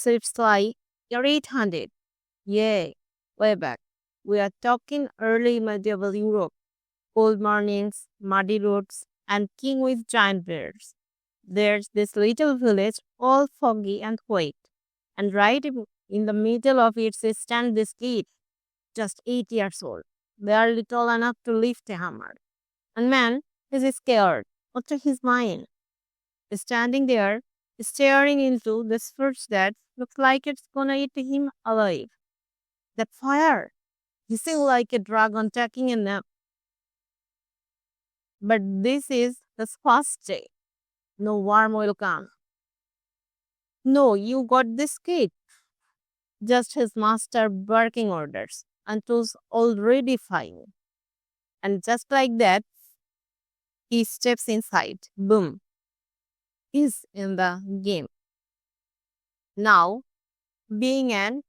It's like, you're 800. Yay, way back. We are talking early medieval Europe. Cold mornings, muddy roads, and king with giant beards. There's this little village, all foggy and white, and right in the middle of it stands this kid, just 8 years old, barely tall enough to lift a hammer. And man, he's scared. What's in his mind? Standing there, staring into this fruit that looks like it's gonna eat him alive. That fire, hissing like a dragon taking a nap. But this is the first day. No warm welcome. No, you got this kid. Just his master barking orders. And it was already fine. And just like that, he steps inside. Boom. He's in the game. Now, being an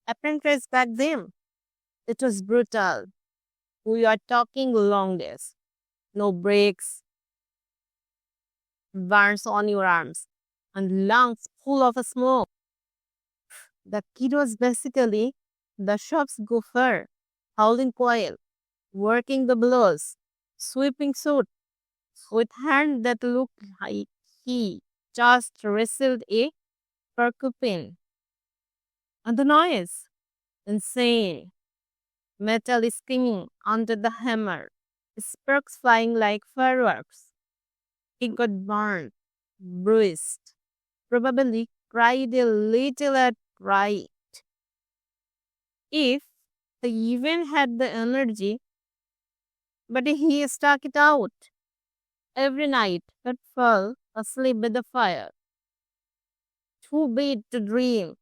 apprentice back then, it was brutal. We are talking long days. No breaks, burns on your arms, and lungs full of smoke. The kid was basically the shop's gopher, hauling coil, working the blows, sweeping suit, with hand that looked like he just wrestled a porcupine. And the noise, insane. Metal is screaming under the hammer, sparks flying like fireworks. He got burned, bruised, probably cried a little at right. If he even had the energy, but he stuck it out. Every night he'd fall asleep by the fire. Too big to dream.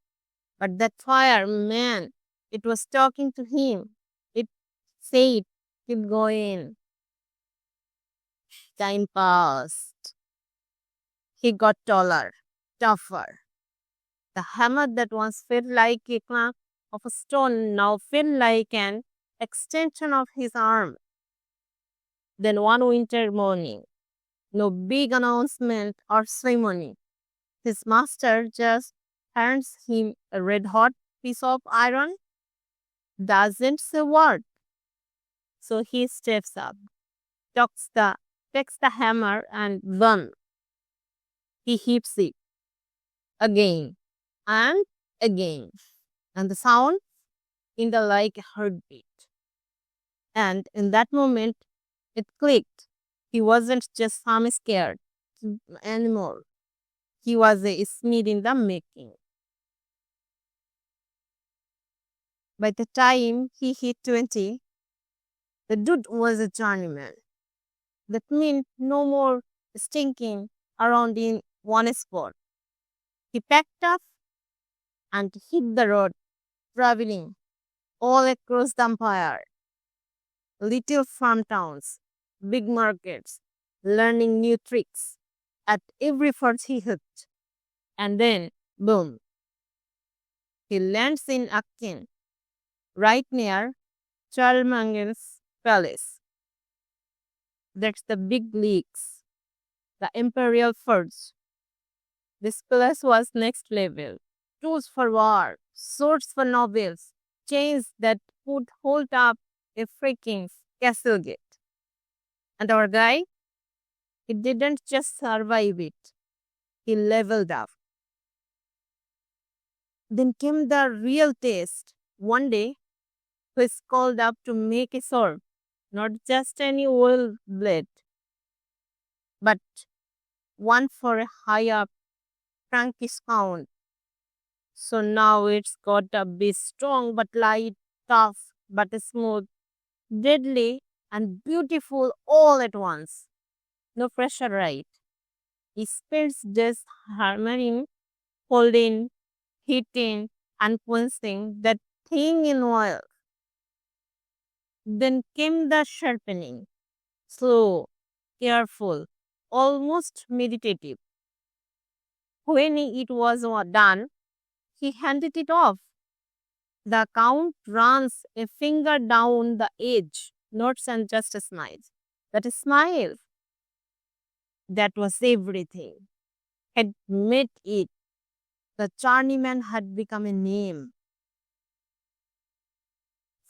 But that fire, man, it was talking to him. It said, keep going. Time passed. He got taller, tougher. The hammer that once felt like a clank of a stone now felt like an extension of his arm. Then one winter morning, no big announcement or ceremony. His master just hands him a red hot piece of iron, doesn't say word. So he steps up, takes the hammer and boom, he hits it again and again. And the sound in the like a heartbeat. And in that moment, it clicked. He wasn't just some scared anymore. He was a Smith in the making. By the time he hit 20, the dude was a journeyman. That meant no more stinking around in one spot. He packed up and hit the road, traveling all across the empire. Little farm towns, big markets, learning new tricks at every fort he hit. And then, boom, he lands in Akin, right near Charlemagne's palace. That's the big leagues, the imperial forts. This place was next level. Tools for war, swords for nobles, chains that would hold up a freaking castle gate. And our guy, he didn't just survive it, he leveled up. Then came the real test. One day, he was called up to make a sword, not just any old blade, but one for a high up Frankish count. So now it's got to be strong but light, tough but smooth, deadly and beautiful all at once. No pressure, right? He spends days hammering, holding, hitting, and quenching that thing in oil. Then came the sharpening, slow, careful, almost meditative. When it was done, he handed it off. The count runs a finger down the edge, nods and just smiles. That smile, that was everything. Had made it. The journeyman had become a name.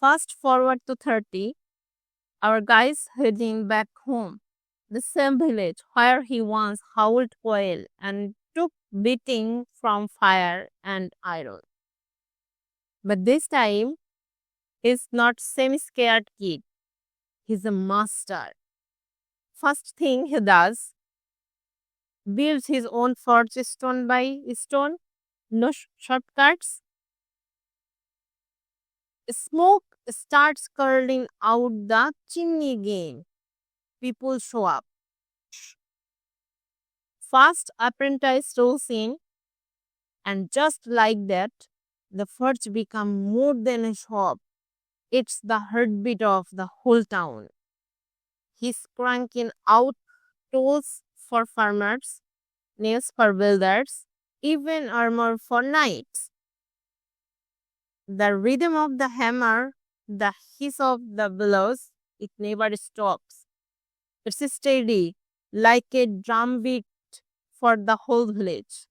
Fast forward to 30, our guy's heading back home, the same village where he once howled quail and took beating from fire and iron. But this time, he's not semi-scared kid. He's a master. First thing he does, builds his own forge stone by stone, no shortcuts. Smoke starts curling out the chimney again. People show up. Fast apprentice rolls in, and just like that, the forge becomes more than a shop. It's the heartbeat of the whole town. He's cranking out tools for farmers, nails for builders, even armor for knights. The rhythm of the hammer, the hiss of the bellows, it never stops. It's steady, like a drum beat for the whole village.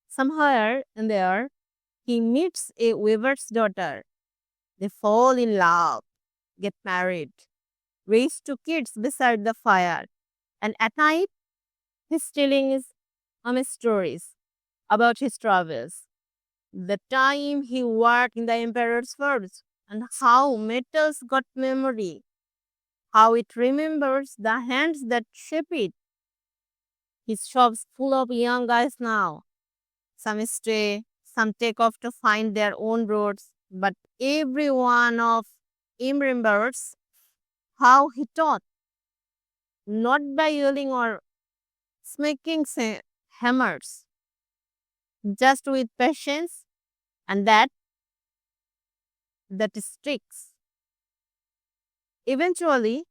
Somewhere in there, he meets a weaver's daughter. They fall in love, get married, raise two kids beside the fire, and at night, he's telling his stories about his travels, the time he worked in the emperor's forge, and how metals got memory, how it remembers the hands that shape it. His shop's full of young guys now. Some stray, some take off to find their own roads, but every one of him remembers how he taught, not by yelling or smacking hammers, just with patience, and that sticks. Eventually,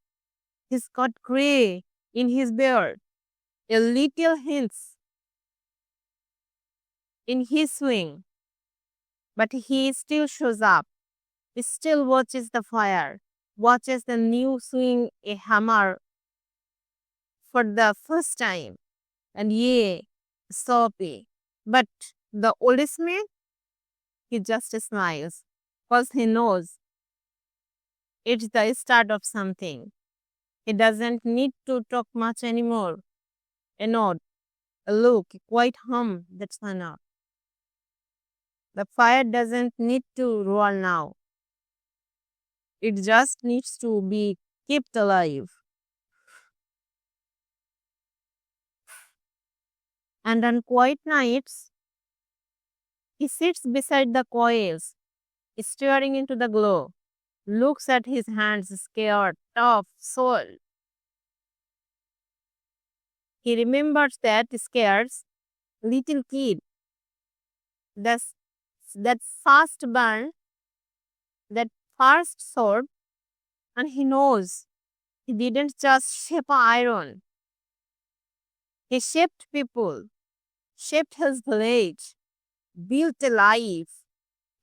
he's got gray in his beard, a little hints in his swing, but he still shows up. He still watches the fire, watches the new swing a hammer for the first time, and yeah, soppy. But the oldest man, he just smiles, because he knows it's the start of something. He doesn't need to talk much anymore. A nod, a look, a quiet hum, that's enough. The fire doesn't need to roar now. It just needs to be kept alive. And on quiet nights, he sits beside the coils, staring into the glow, looks at his hands, scared, tough, soul. He remembers that scares little kid, that's, that fast burn, that first sword, and he knows he didn't just shape iron. He shaped people, shaped his village, built a life,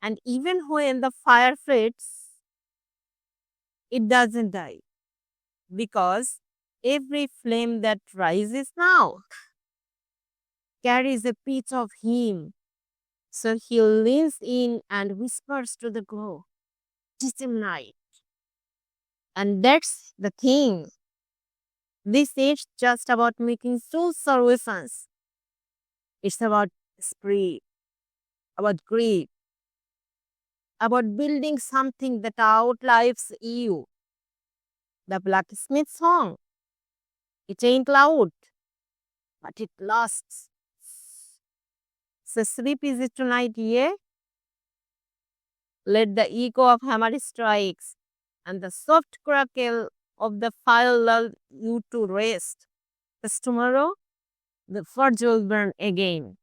and even when the fire fades, it doesn't die because every flame that rises now carries a piece of him. So he leans in and whispers to the glow, "Distant night." And that's the thing. This is just about making tools or weapons. It's about spirit, about grief, about building something that outlives you. The Blacksmith song. It ain't loud, but it lasts. So sleep easy tonight, yeah? Let the echo of hammer strikes and the soft crackle of the fire lull you to rest. Because tomorrow, the forge will burn again.